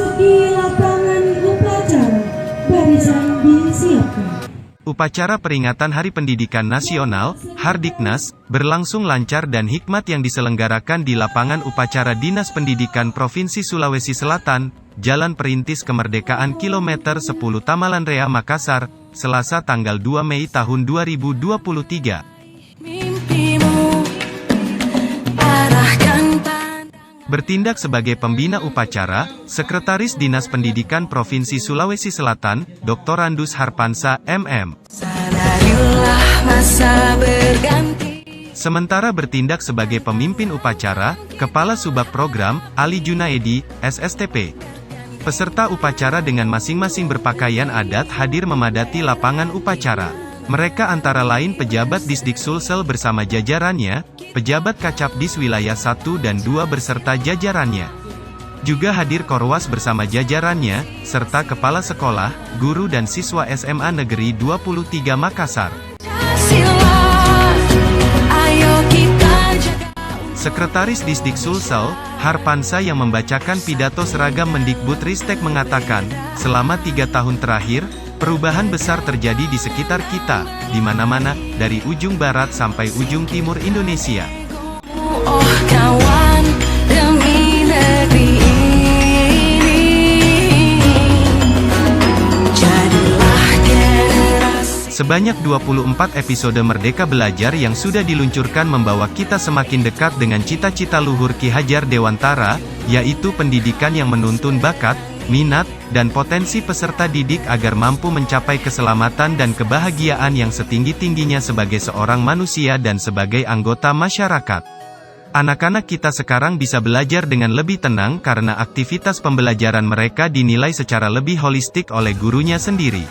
memasuki lapangan upacara. Barisan disiapkan. Upacara peringatan Hari Pendidikan Nasional, Hardiknas, berlangsung lancar dan hikmat yang diselenggarakan di lapangan upacara Dinas Pendidikan Provinsi Sulawesi Selatan, Jalan Perintis Kemerdekaan Kilometer 10 Tamalan Rea Makassar, Selasa tanggal 2 Mei tahun 2023. Bertindak sebagai pembina upacara, Sekretaris Dinas Pendidikan Provinsi Sulawesi Selatan, Dr. Randus Harpansa, MM. Sementara bertindak sebagai pemimpin upacara, Kepala Subak Program, Ali Junaedi, SSTP. Peserta upacara dengan masing-masing berpakaian adat hadir memadati lapangan upacara. Mereka antara lain pejabat Disdik Sulsel bersama jajarannya, pejabat Kacapdis Wilayah 1 dan 2 beserta jajarannya. Juga hadir Korwas bersama jajarannya, serta kepala sekolah, guru dan siswa SMA Negeri 23 Makassar. Sekretaris Disdik Sulsel, Harpansa yang membacakan pidato seragam Mendikbudristek mengatakan, selama 3 tahun terakhir, perubahan besar terjadi di sekitar kita, di mana-mana, dari ujung barat sampai ujung timur Indonesia. Oh kawan, demi negeri ini, jadilah generasi. Sebanyak 24 episode Merdeka Belajar yang sudah diluncurkan membawa kita semakin dekat dengan cita-cita luhur Ki Hajar Dewantara, yaitu pendidikan yang menuntun bakat, minat, dan potensi peserta didik agar mampu mencapai keselamatan dan kebahagiaan yang setinggi-tingginya sebagai seorang manusia dan sebagai anggota masyarakat. Anak-anak kita sekarang bisa belajar dengan lebih tenang karena aktivitas pembelajaran mereka dinilai secara lebih holistik oleh gurunya sendiri.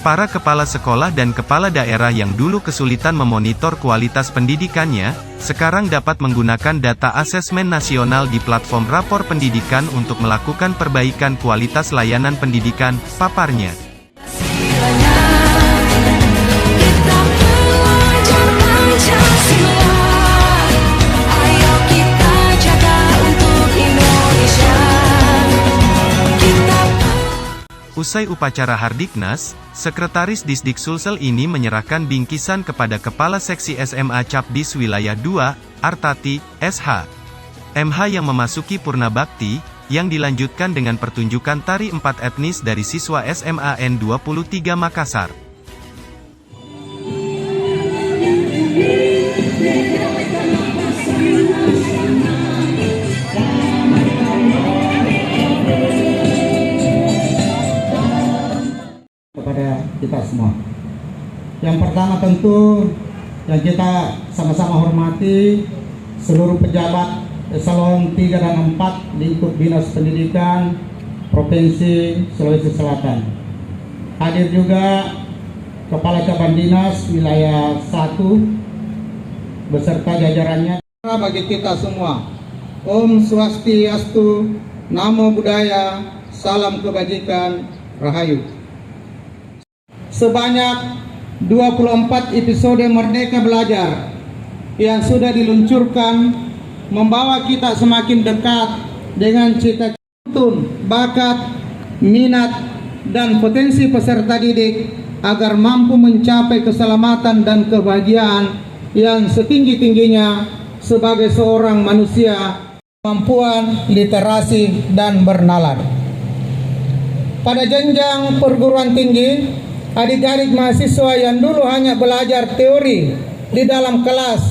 Para kepala sekolah dan kepala daerah yang dulu kesulitan memonitor kualitas pendidikannya, sekarang dapat menggunakan data asesmen nasional di platform rapor pendidikan untuk melakukan perbaikan kualitas layanan pendidikan, paparnya. Usai upacara Hardiknas, Sekretaris Disdik Sulsel ini menyerahkan bingkisan kepada Kepala Seksi SMA Capdis Wilayah 2, Artati, SH. MH yang memasuki Purna Bakti, yang dilanjutkan dengan pertunjukan tari 4 etnis dari siswa SMA N23 Makassar. Kepada kita semua. Yang pertama tentu yang kita sama-sama hormati seluruh pejabat eselon 3 dan 4 lingkup Dinas Pendidikan Provinsi Sulawesi Selatan. Hadir juga Kepala Cabang Dinas Wilayah 1 beserta jajarannya. Bagi kita semua, Om Swastiastu, Namo Buddhaya, Salam Kebajikan, Rahayu. Sebanyak 24 episode Merdeka Belajar yang sudah diluncurkan membawa kita semakin dekat dengan cita-cita, bakat, minat, dan potensi peserta didik agar mampu mencapai keselamatan dan kebahagiaan yang setinggi-tingginya sebagai seorang manusia, kemampuan literasi dan bernalar. Pada jenjang perguruan tinggi, adik-adik mahasiswa yang dulu hanya belajar teori di dalam kelas,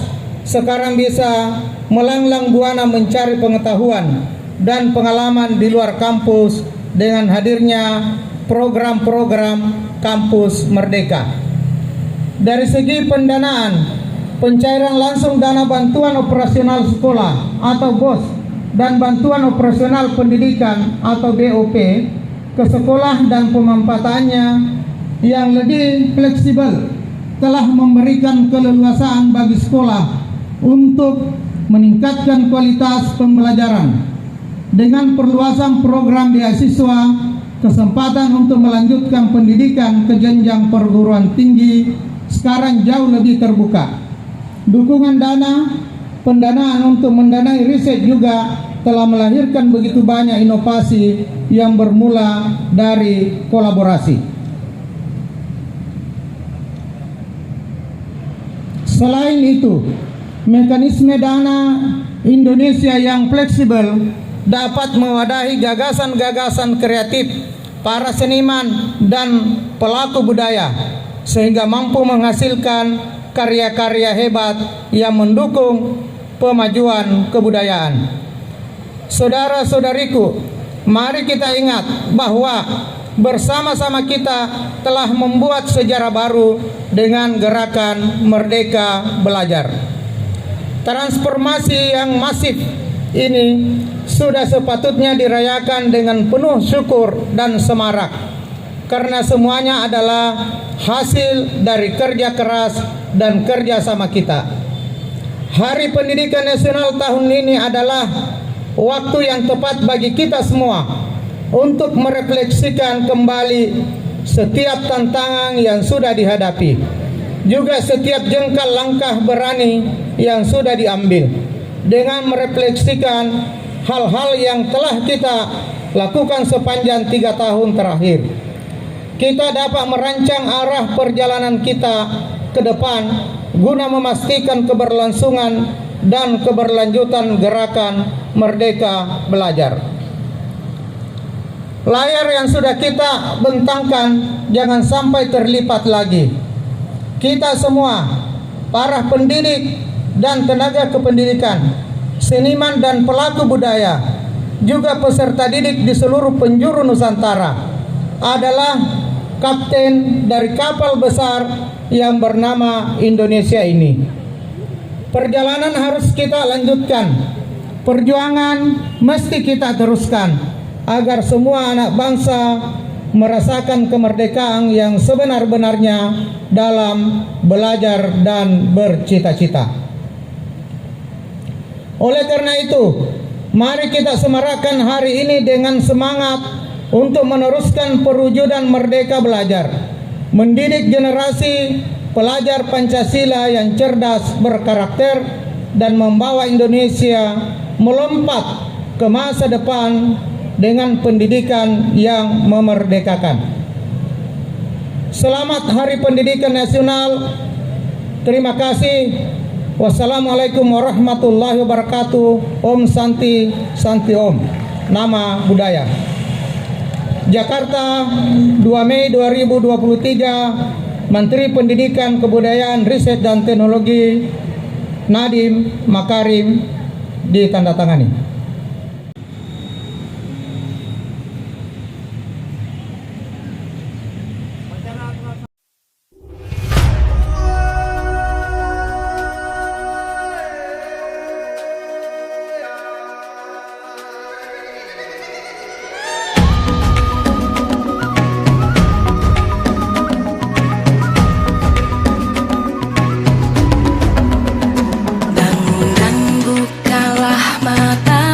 sekarang bisa melanglang buana mencari pengetahuan dan pengalaman di luar kampus dengan hadirnya program-program Kampus Merdeka. Dari segi pendanaan, pencairan langsung dana bantuan operasional sekolah atau BOS dan bantuan operasional pendidikan atau BOP ke sekolah dan pemanfaatannya yang lebih fleksibel telah memberikan keleluasaan bagi sekolah untuk meningkatkan kualitas pembelajaran. Dengan perluasan program beasiswa, kesempatan untuk melanjutkan pendidikan ke jenjang perguruan tinggi sekarang jauh lebih terbuka. Dukungan dana, pendanaan untuk mendanai riset juga telah melahirkan begitu banyak inovasi yang bermula dari kolaborasi. Selain itu, mekanisme dana Indonesia yang fleksibel dapat mewadahi gagasan-gagasan kreatif para seniman dan pelaku budaya, sehingga mampu menghasilkan karya-karya hebat yang mendukung pemajuan kebudayaan. Saudara-saudariku, mari kita ingat bahwa bersama-sama kita telah membuat sejarah baru dengan gerakan Merdeka Belajar. Transformasi yang masif ini sudah sepatutnya dirayakan dengan penuh syukur dan semarak, karena semuanya adalah hasil dari kerja keras dan kerja sama kita. Hari Pendidikan Nasional tahun ini adalah waktu yang tepat bagi kita semua untuk merefleksikan kembali setiap tantangan yang sudah dihadapi, juga setiap jengkal langkah berani yang sudah diambil, dengan merefleksikan hal-hal yang telah kita lakukan sepanjang 3 tahun terakhir. Kita dapat merancang arah perjalanan kita ke depan guna memastikan keberlangsungan dan keberlanjutan gerakan Merdeka Belajar. Layar yang sudah kita bentangkan jangan sampai terlipat lagi. Kita semua, para pendidik dan tenaga kependidikan, seniman dan pelaku budaya, juga peserta didik di seluruh penjuru Nusantara, adalah kapten dari kapal besar yang bernama Indonesia ini. Perjalanan harus kita lanjutkan, perjuangan mesti kita teruskan, agar semua anak bangsa merasakan kemerdekaan yang sebenar-benarnya dalam belajar dan bercita-cita. Oleh karena itu, mari kita semarakkan hari ini dengan semangat untuk meneruskan perwujudan Merdeka Belajar, mendidik generasi pelajar Pancasila yang cerdas, berkarakter, dan membawa Indonesia melompat ke masa depan dengan pendidikan yang memerdekakan. Selamat Hari Pendidikan Nasional. Terima kasih. Wassalamualaikum warahmatullahi wabarakatuh. Om Santi, Santi Om. Nama budaya. Jakarta, 2 Mei 2023. Menteri Pendidikan, Kebudayaan, Riset dan Teknologi Nadiem Makarim ditandatangani. Dan bukalah mata